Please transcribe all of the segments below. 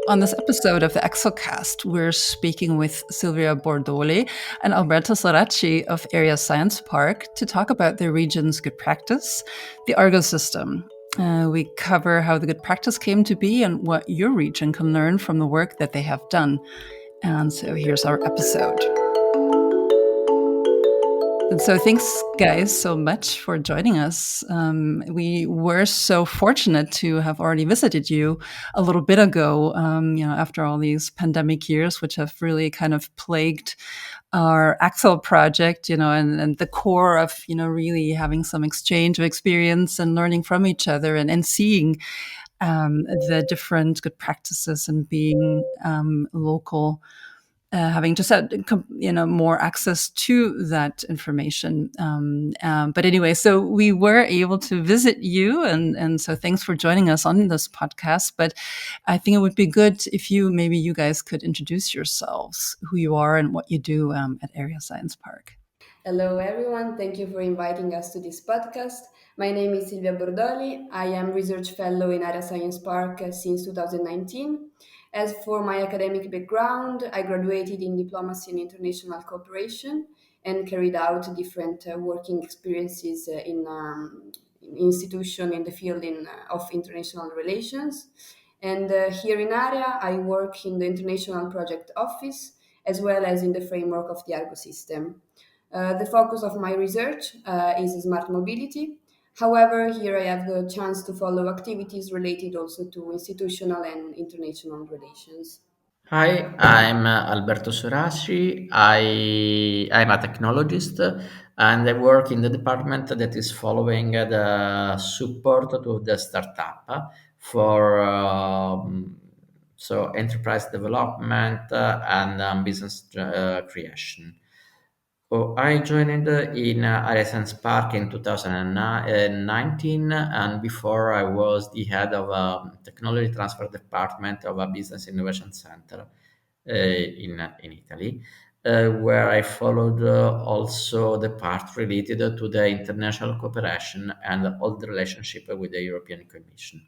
On this episode of the ACSELL Cast, we're speaking with Silvia Bordoli and Alberto Soraci of Area Science Park to talk about the region's good practice, the ARGO system. We cover how the good practice came to be and what your region can learn from the work that they have done. And so here's our episode. And so thanks, guys, so much for joining us. We were so fortunate to have already visited you a little bit ago, after all these pandemic years, which have really kind of plagued our ACSELL project, and the core of, really having some exchange of experience and learning from each other and seeing the different good practices and being local, having just had more access to that information. But anyway, so we were able to visit you, and so thanks for joining us on this podcast. But I think it would be good if maybe you guys could introduce yourselves, who you are and what you do at Area Science Park. Hello, everyone. Thank you for inviting us to this podcast. My name is Silvia Bordoli. I am Research Fellow in Area Science Park since 2019. As for my academic background, I graduated in Diplomacy and International Cooperation and carried out different working experiences in institution in the field of international relations. And here in Area, I work in the International Project Office as well as in the framework of the ARGO system. The focus of my research is smart mobility. However, here I have the chance to follow activities related also to institutional and international relations. Hi, I'm Alberto Soraci. I'm a technologist and I work in the department that is following the support to the startup for enterprise development and business creation. I joined in Aresans Park in 2019, and before I was the head of a technology transfer department of a business innovation center in Italy, where I followed also the part related to the international cooperation and all the relationship with the European Commission.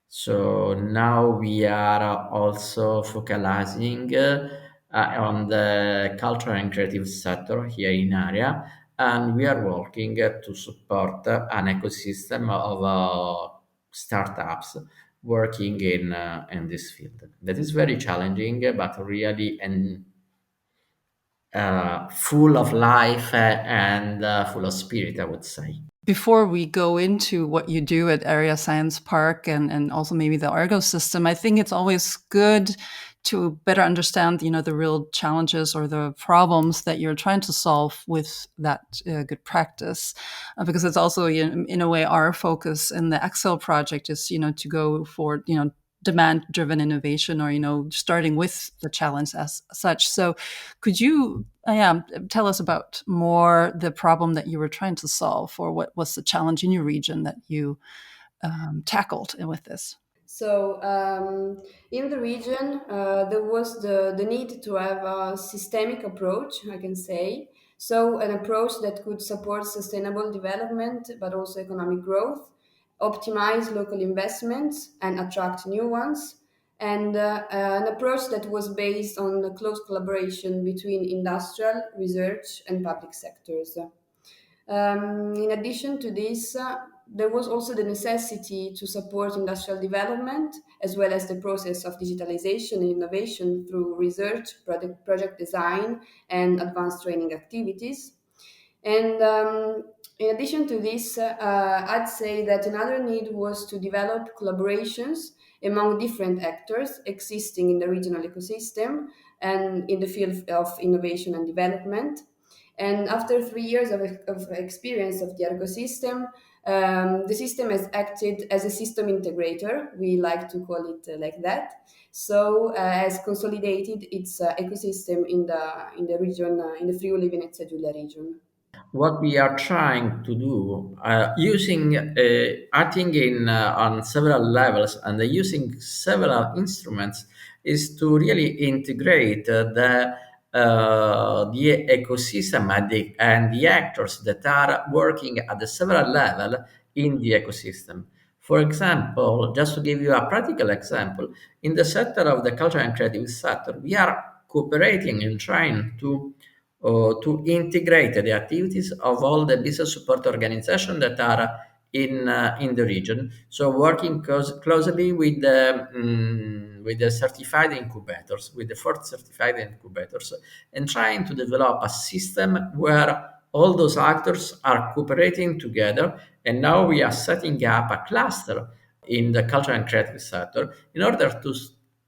So now we are also focalizing on the cultural and creative sector here in area, and we are working to support an ecosystem of startups working in this field. That is very challenging, but really full of life and full of spirit, I would say. Before we go into what you do at Area Science Park and also maybe the ARGO system, I think it's always good to better understand, the real challenges or the problems that you're trying to solve with that good practice, because it's also, in a way, our focus in the ACSELL project is, to go for, demand-driven innovation or, starting with the challenge as such. So could you tell us about more the problem that you were trying to solve, or what was the challenge in your region that you tackled with this? So, in the region, there was the need to have a systemic approach, I can say. So, an approach that could support sustainable development but also economic growth, optimize local investments and attract new ones, and an approach that was based on a close collaboration between industrial, research, and public sectors. In addition to this, there was also the necessity to support industrial development as well as the process of digitalization and innovation through research, project design, and advanced training activities. And in addition to this, I'd say that another need was to develop collaborations among different actors existing in the regional ecosystem and in the field of innovation and development. And after 3 years of experience of the ARGO system, the system has acted as a system integrator. We like to call it like that. So has consolidated its ecosystem in the region, in the Friuli Venezia Giulia region. What we are trying to do, using acting in on several levels and using several instruments, is to really integrate the ecosystem and the actors that are working at the several level in the ecosystem. For example, just to give you a practical example, in the sector of the cultural and creative sector, we are cooperating and trying to integrate the activities of all the business support organizations that are in the region. So working closely with the certified incubators, with the fourth certified incubators, and trying to develop a system where all those actors are cooperating together. And now we are setting up a cluster in the cultural and creative sector in order to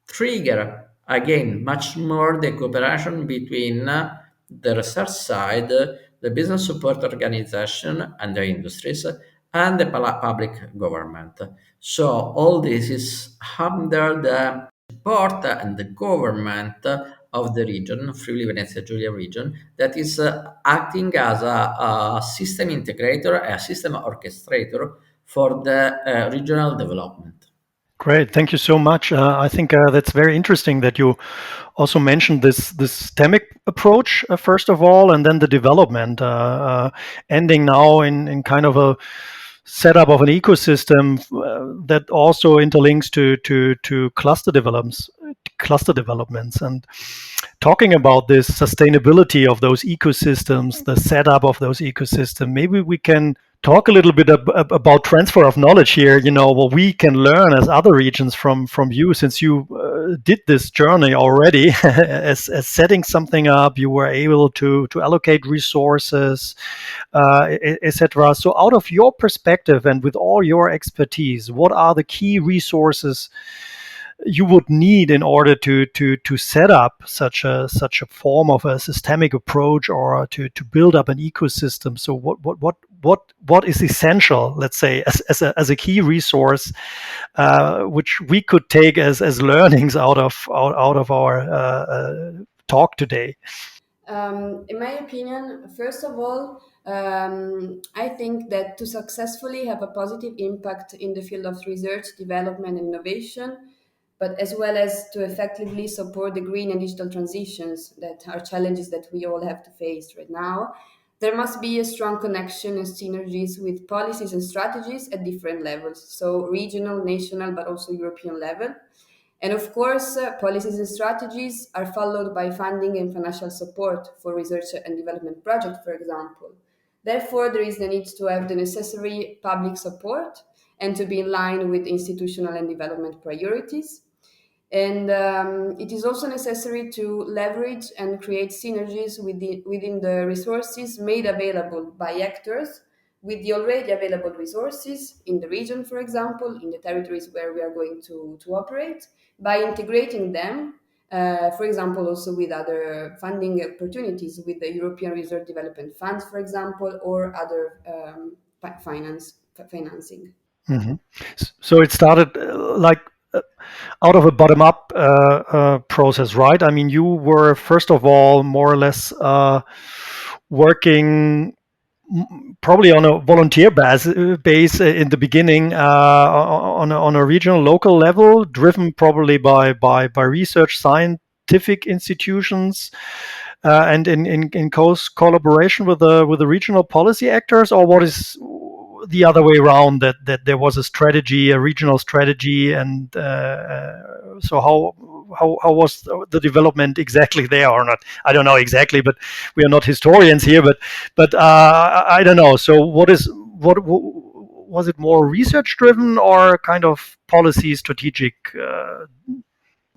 trigger again much more the cooperation between the research side, the business support organization and the industries, and the public government. So all this is under the support and the government of the region, Friuli Venezia Giulia region, that is acting as a system integrator, a system orchestrator for the regional development. Great, thank you so much. I think that's very interesting that you also mentioned this systemic approach first of all, and then the development, ending now in kind of a setup of an ecosystem that also interlinks to cluster developments. And talking about this sustainability of those ecosystems, the setup of those ecosystems, maybe we can talk a little bit about transfer of knowledge here. You know, what we can learn as other regions from you, since you did this journey already, as setting something up, you were able to allocate resources, etc. So, out of your perspective and with all your expertise, what are the key resources you would need in order to set up such a form of a systemic approach, or to build up an ecosystem? So what is essential, let's say, as a key resource, which we could take as learnings out of our talk today? In my opinion, first of all, I think that to successfully have a positive impact in the field of research, development, and innovation, but as well as to effectively support the green and digital transitions that are challenges that we all have to face right now, there must be a strong connection and synergies with policies and strategies at different levels, so regional, national, but also European level. And of course, policies and strategies are followed by funding and financial support for research and development projects, for example. Therefore, there is the need to have the necessary public support and to be in line with institutional and development priorities. And it is also necessary to leverage and create synergies within the resources made available by actors with the already available resources in the region, for example, in the territories where we are going to operate, by integrating them, for example, also with other funding opportunities, with the European Research Development Funds, for example, or other financing. Hmm. So it started uh, out of a bottom-up process, right? I mean, you were first of all more or less working probably on a volunteer base in the beginning, on a regional, local level, driven probably by research scientific institutions, and in close collaboration with the regional policy actors, or what is the other way around, that there was a strategy, a regional strategy, and so how was the development exactly there, or not? I don't know exactly, but we are not historians here. But I don't know. So what was it, more research driven or kind of policy strategic?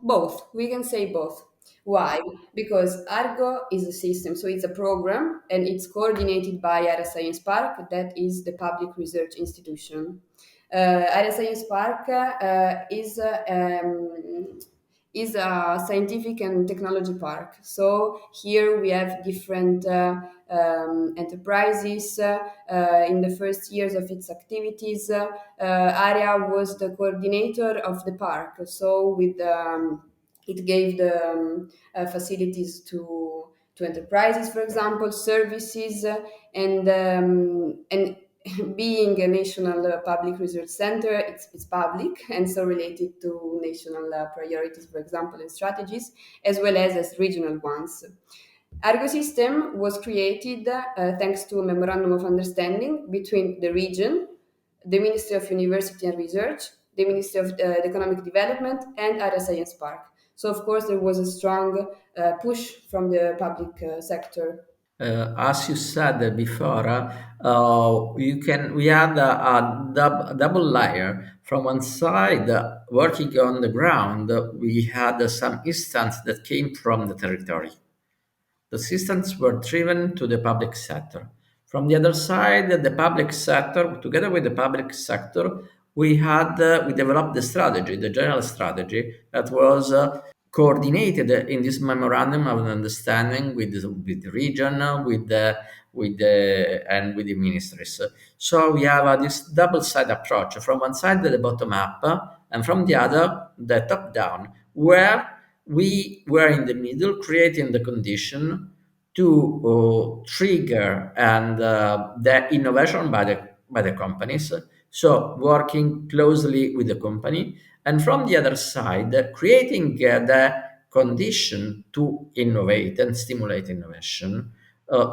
Both. We can say both. Why? Because ARGO is a system, so it's a program and it's coordinated by Area Science Park, that is the public research institution. Area Science Park is a scientific and technology park. So here we have different enterprises. In the first years of its activities, Area was the coordinator of the park. So with it gave the facilities to enterprises, for example, services, and being a national public research center, it's public and so related to national priorities, for example, and strategies, as well as regional ones. ARGO System was created thanks to a memorandum of understanding between the region, the Ministry of University and Research, the Ministry of Economic Development, and Area Science Park. So, of course, there was a strong push from the public sector. As you said before, we had double layer. From one side, working on the ground, we had some instances that came from the territory. The systems were driven to the public sector. From the other side, the public sector, together with the public sector, we developed the strategy, the general strategy that was coordinated in this memorandum of understanding with the region, and with the ministries. So we have this double side approach. From one side, the bottom up, and from the other, the top down, where we were in the middle, creating the condition to trigger and the innovation by the companies. So working closely with the company, and from the other side, creating the condition to innovate and stimulate innovation.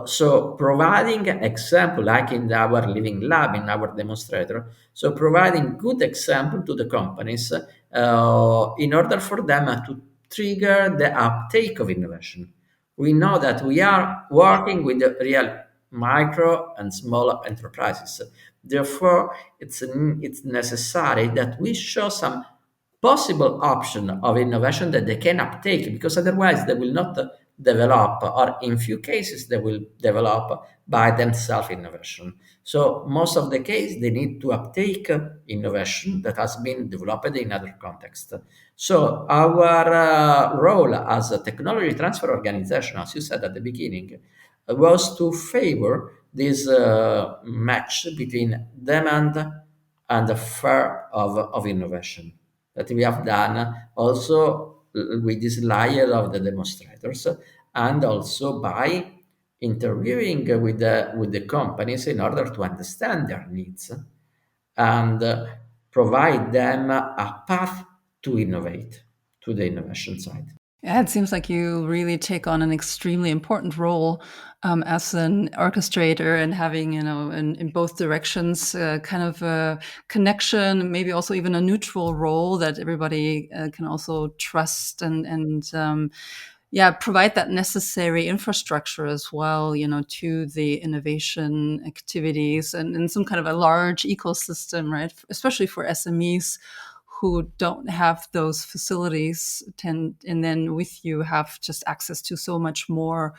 So providing example, like in our living lab, in our demonstrator, so providing good example to the companies in order for them to trigger the uptake of innovation. We know that we are working with the real micro and small enterprises. Therefore, it's necessary that we show some possible option of innovation that they can uptake, because otherwise they will not develop, or in few cases they will develop by themselves innovation. So most of the case they need to uptake innovation that has been developed in other context. So our role as a technology transfer organization, as you said at the beginning, was to favor this match between demand and the fear of innovation that we have done also with this layer of the demonstrators, and also by interviewing with the companies in order to understand their needs and provide them a path to innovate, to the innovation side. Yeah, it seems like you really take on an extremely important role as an orchestrator, and having, in both directions, kind of a connection, maybe also even a neutral role that everybody can also trust, and yeah, provide that necessary infrastructure as well, to the innovation activities, and some kind of a large ecosystem, right? Especially for SMEs who don't have those facilities, and then with you have just access to so much more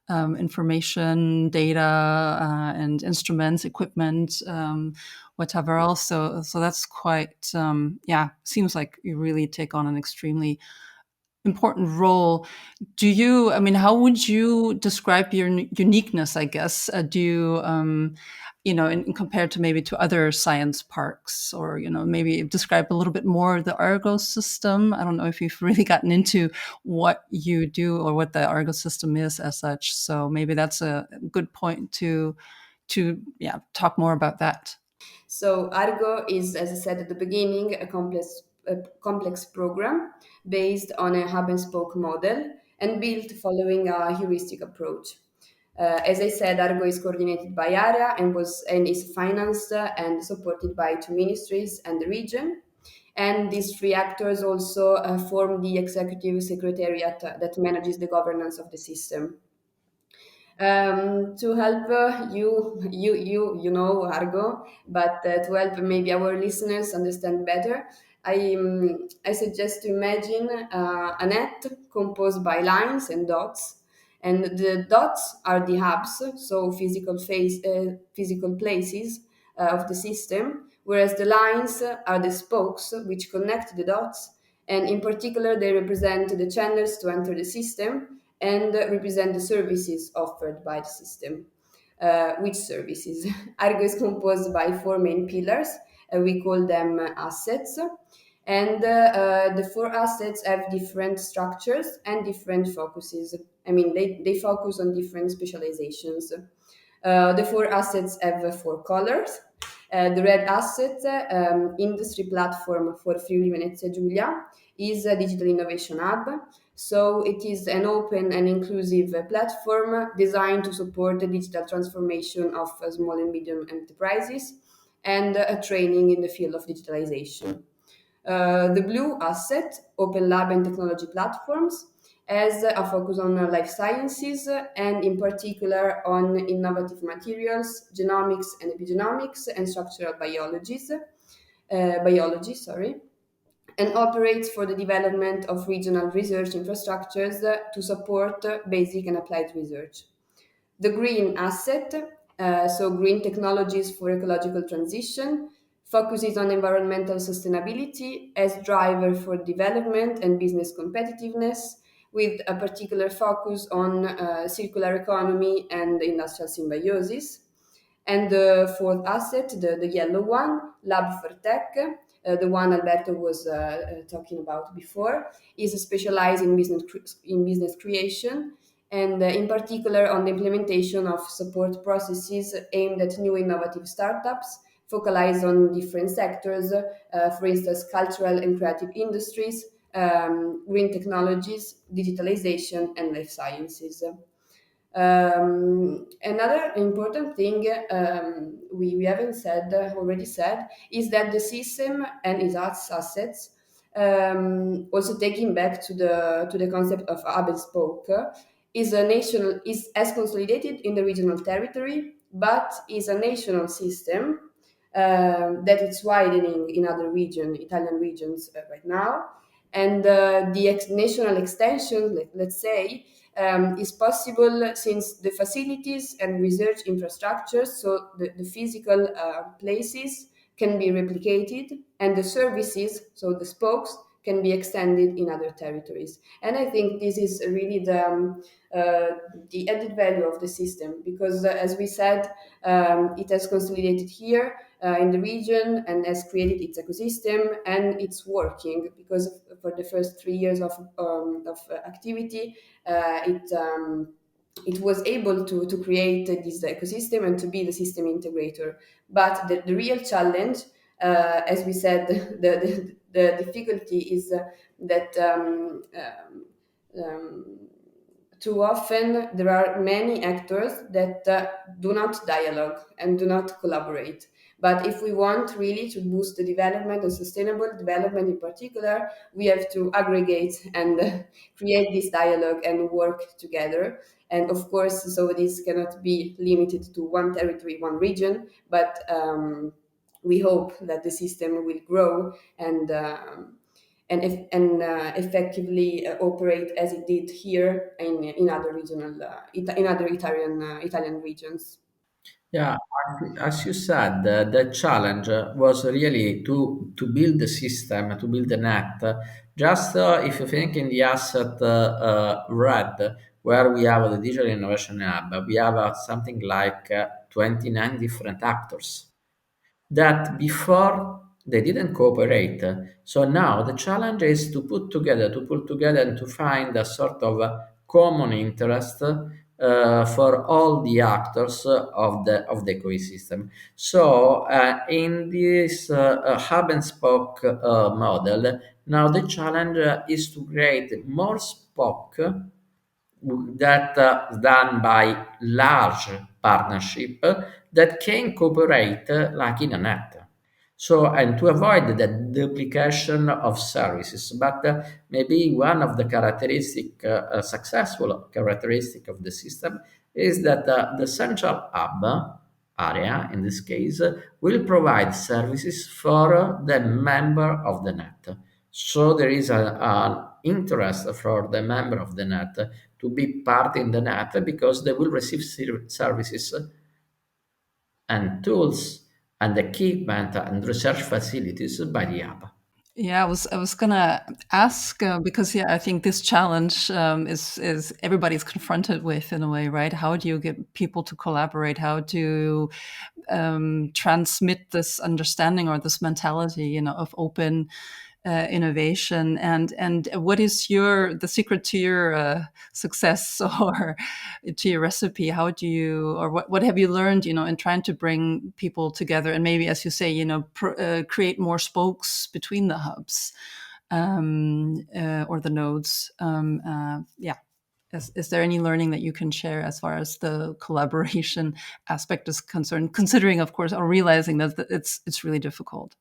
information, data, and instruments, equipment, whatever else. So that's quite, yeah, seems like you really take on an extremely important role. How would you describe your uniqueness, I guess? Do you, compared to maybe to other science parks, or, maybe describe a little bit more the ARGO system? I don't know if you've really gotten into what you do or what the ARGO system is as such. So maybe that's a good point to talk more about that. So ARGO is, as I said at the beginning, a complex program based on a hub and spoke model and built following a heuristic approach. As I said, ARGO is coordinated by area and is financed and supported by two ministries and the region. And these three actors also form the executive secretariat that manages the governance of the system. To help you know Argo, but to help maybe our listeners understand better, I suggest to imagine a net composed by lines and dots, and the dots are the hubs, so physical places of the system, whereas the lines are the spokes which connect the dots, and in particular they represent the channels to enter the system and represent the services offered by the system. Which services? Argo is composed by four main pillars. We call them assets. And the four assets have different structures and different focuses. I mean, they focus on different specializations. The four assets have four colors. The red asset, industry platform for Friuli Venezia Giulia, is a digital innovation hub. So it is an open and inclusive platform designed to support the digital transformation of small and medium enterprises. and training in the field of digitalization. The blue asset, open lab and technology platforms, has a focus on life sciences and in particular on innovative materials, genomics and epigenomics, and structural biology, sorry, and operates for the development of regional research infrastructures to support basic and applied research. The green asset, so green technologies for ecological transition, focuses on environmental sustainability as driver for development and business competitiveness, with a particular focus on circular economy and industrial symbiosis. And the fourth asset, the yellow one, Lab for Tech, the one Alberto was talking about before, is specialized in business creation, and in particular on the implementation of support processes aimed at new innovative startups, focalized on different sectors, for instance, cultural and creative industries, green technologies, digitalization, and life sciences. Another important thing we haven't said already said is that the system and its assets, also taking back to the concept of hub and spoke, is as consolidated in the regional territory, but is a national system that is widening in other Italian regions right now, and the national extension, let's say, is possible since the facilities and research infrastructures, so the physical places, can be replicated, and the services, so the spokes, can be extended in other territories. And I think this is really the added value of the system, because as we said, it has consolidated here in the region and has created its ecosystem, and it's working because for the first 3 years of activity, it was able to create this ecosystem and to be the system integrator. But the real challenge, as we said, the difficulty is that too often there are many actors that do not dialogue and do not collaborate. But if we want really to boost the development and sustainable development in particular, we have to aggregate and create this dialogue and work together. And of course, so this cannot be limited to one territory, one region, but we hope that the system will grow and effectively operate as it did here in other in other Italian regions. Yeah, as you said, the challenge was really to build the system, to build the net. Just if you think in the asset red, where we have the Digital Innovation Hub, we have something like 29 different actors that before they didn't cooperate. So now the challenge is to pull together and to find a sort of common interest for all the actors of the ecosystem. So in this hub and spoke model, now the challenge is to create more spoke that done by large partnership that can cooperate like in a net. So, and to avoid the duplication of services, but maybe one of the successful characteristic of the system is that the central hub area, in this case, will provide services for the member of the net. So there is an interest for the member of the net to be part in the net because they will receive services and tools and equipment and research facilities by the hub. Yeah, I was gonna ask because yeah, I think this challenge is everybody's confronted with in a way, right? How do you get people to collaborate? How to transmit this understanding or this mentality, of open innovation? And what is the secret to your success or to your recipe? How do you, or what have you learned, in trying to bring people together and maybe, as you say, create more spokes between the hubs or the nodes? Yeah. Is there any learning that you can share as far as the collaboration aspect is concerned, considering, of course, or realizing that it's really difficult?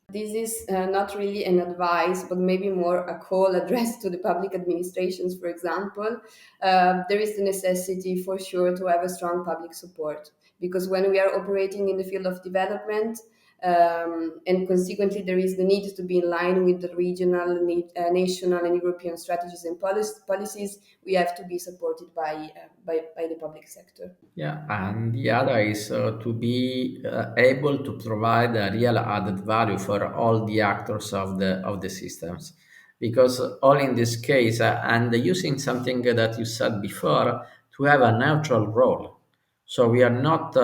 This is not really an advice, but maybe more a call addressed to the public administrations, for example. There is the necessity for sure to have a strong public support, because when we are operating in the field of development, and consequently there is the need to be in line with the regional, national and European strategies and policies, we have to be supported by the public sector. Yeah, and the other is to be able to provide a real added value for all the actors of the systems, because all in this case, and using something that you said before, to have a neutral role. So we are not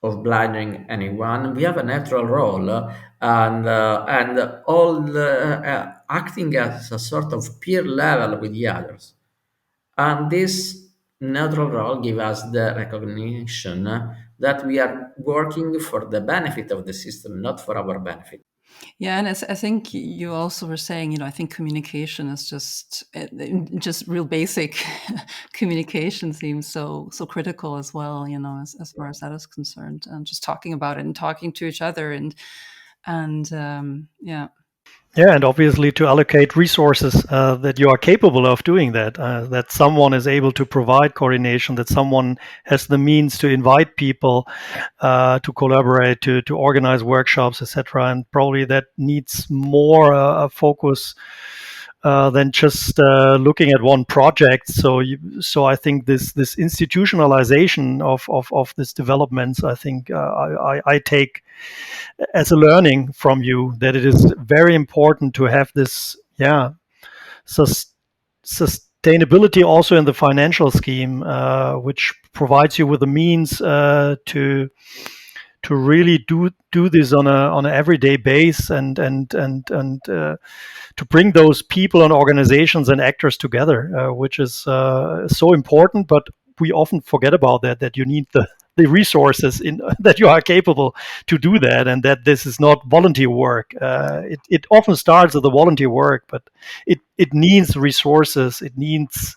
obliging anyone. We have a neutral role, and all acting as a sort of peer level with the others. And this neutral role gives us the recognition that we are working for the benefit of the system, not for our benefit. Yeah, and I think you also were saying, I think communication is just real basic communication seems so critical as well. As far as that is concerned, and just talking about it and talking to each other and yeah. Yeah, and obviously to allocate resources that you are capable of doing that, that someone is able to provide coordination, that someone has the means to invite people to collaborate, to organize workshops, etc. And probably that needs more focus than just looking at one project. So I think this institutionalization of this developments, I think I take as a learning from you, that it is very important to have this, sustainability also in the financial scheme, which provides you with the means to really do this on an everyday base, and to bring those people and organizations and actors together, which is so important. But we often forget about that you need the resources that you are capable to do that, and that this is not volunteer work. It often starts with the volunteer work, but it needs resources. It needs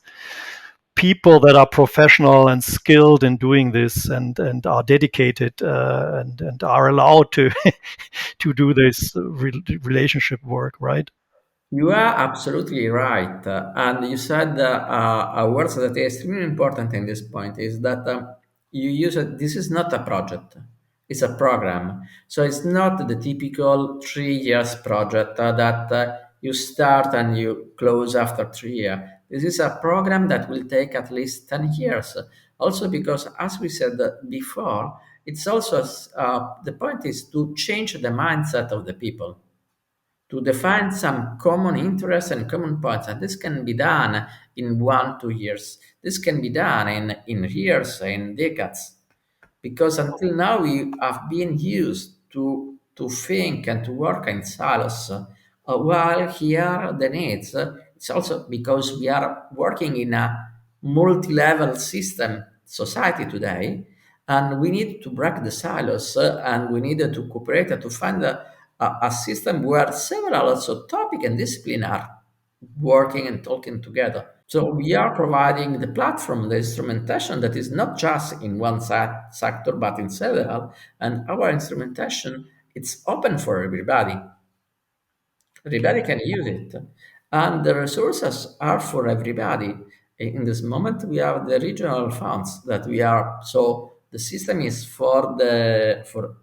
people that are professional and skilled in doing this, and are dedicated, and are allowed to to do this relationship work, right? You are absolutely right. And you said a word that is extremely important in this point is that you use it. This is not a project, it's a program. So it's not the typical 3 years project that you start and you close after 3 years. This is a program that will take at least 10 years. Also, because as we said before, it's also the point is to change the mindset of the people, to define some common interests and common points. And this can be done in 1, 2 years. This can be done in years, in decades. Because until now we have been used to think and to work in silos. While here the needs, it's also because we are working in a multi-level system society today, and we need to break the silos, and we need to cooperate to find a system where several also topic and discipline are working and talking together. So we are providing the platform, the instrumentation that is not just in one sector but in several, and our instrumentation it's open for everybody. Everybody can use it, and the resources are for everybody. In this moment, we have the regional funds that we are. So the system is for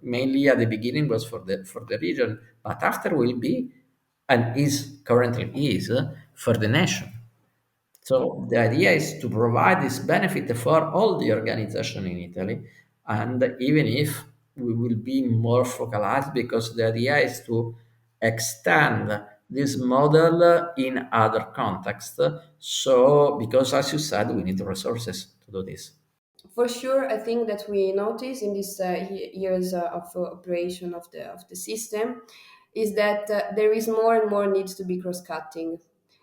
mainly at the beginning was for the region, but after will be and is currently is for the nation. So the idea is to provide this benefit for all the organization in Italy, and even if we will be more focalized, because the idea is to extend this model in other contexts. So, because as you said, we need resources to do this. For sure, I think that we notice in these years of operation of the system is that there is more and more need to be cross-cutting.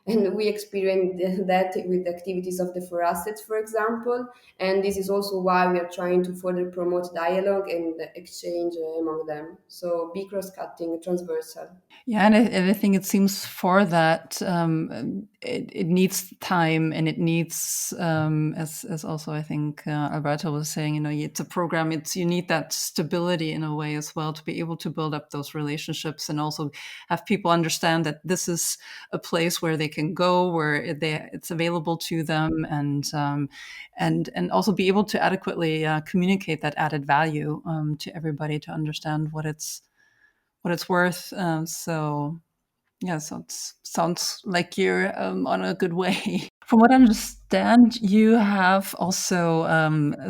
And we experience that with the activities of the four assets, for example. And this is also why we are trying to further promote dialogue and exchange among them. So be cross-cutting, transversal. Yeah, and I think it seems for that it needs time, and it needs, as also I think Alberto was saying, it's a program. You need that stability in a way as well to be able to build up those relationships, and also have people understand that this is a place where they can go, where it's available to them, and also be able to adequately communicate that added value to everybody to understand what it's worth. So yeah, sounds like you're on a good way. From what I understand, you have also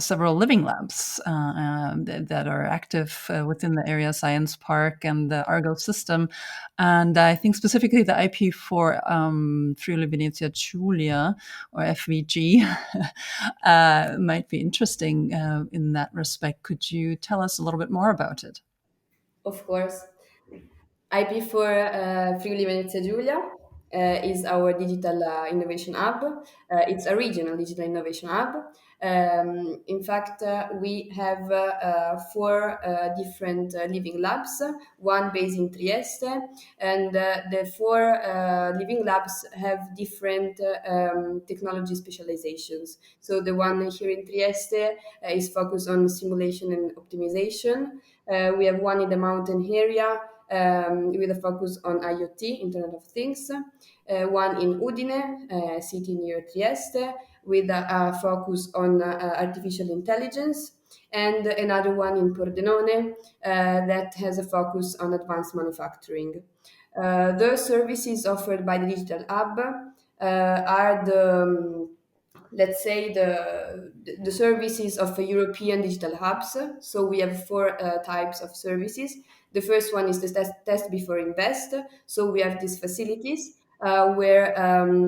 several living labs that are active within the Area Science Park and the ARGO system. And I think specifically the IP for Friuli Venezia Giulia, or FVG, might be interesting in that respect. Could you tell us a little bit more about it? Of course. IP for Friuli Venezia Giulia is our digital innovation hub. It's a regional digital innovation hub. In fact, we have four different living labs, one based in Trieste, and the four living labs have different technology specializations. So the one here in Trieste is focused on simulation and optimization. We have one in the mountain area with a focus on IoT, Internet of Things. One in Udine, a city near Trieste, with a focus on artificial intelligence. And another one in Pordenone that has a focus on advanced manufacturing. Those services offered by the Digital Hub are let's say the services of European digital hubs. So we have four types of services. The first one is the test before invest. So we have these facilities where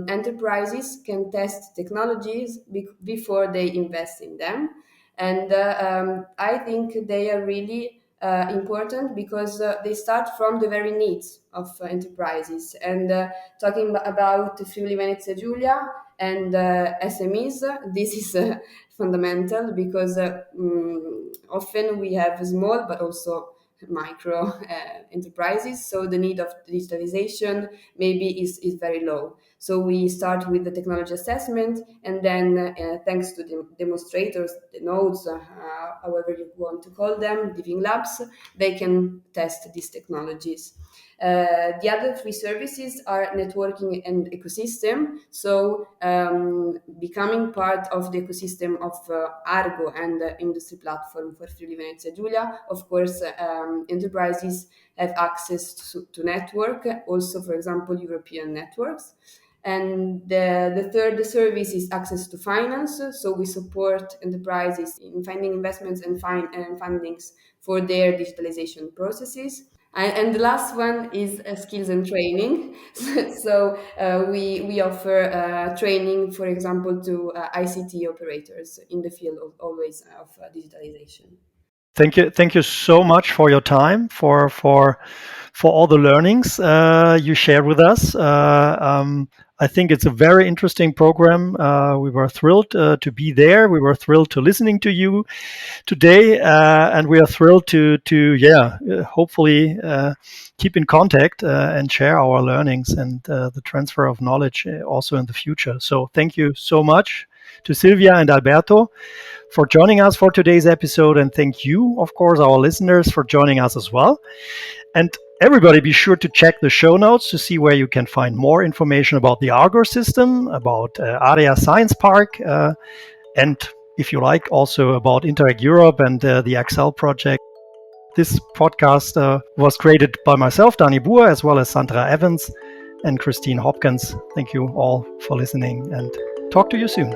enterprises can test technologies before they invest in them. And I think they are really important because they start from the very needs of enterprises. And talking about Friuli Venezia Giulia and SMEs, this is fundamental because often we have small but also micro enterprises, so the need of digitalization maybe is very low. So we start with the technology assessment, and then thanks to the demonstrators, the nodes, however you want to call them, living labs, they can test these technologies. The other three services are networking and ecosystem. So becoming part of the ecosystem of ARGO and the industry platform for Friuli Venezia Giulia, of course, enterprises have access to network, also, for example, European networks. And the third service is access to finance. So we support enterprises in finding investments and fundings for their digitalization processes. And the last one is skills and training. So we offer training, for example, to ICT operators in the field always of digitalization. Thank you so much for your time, for all the learnings you shared with us. I think it's a very interesting program. We were thrilled to be there. We were thrilled to listening to you today, and we are thrilled to hopefully keep in contact and share our learnings and the transfer of knowledge also in the future. So thank you so much to Silvia and Alberto for joining us for today's episode, and thank you, of course, our listeners for joining us as well. And everybody, be sure to check the show notes to see where you can find more information about the ARGO system, about Area Science Park, and if you like, also about Interact Europe and the ACSELL project. This podcast was created by myself, Dani Buhr, as well as Sandra Evans and Christine Hopkins. Thank you all for listening, and talk to you soon.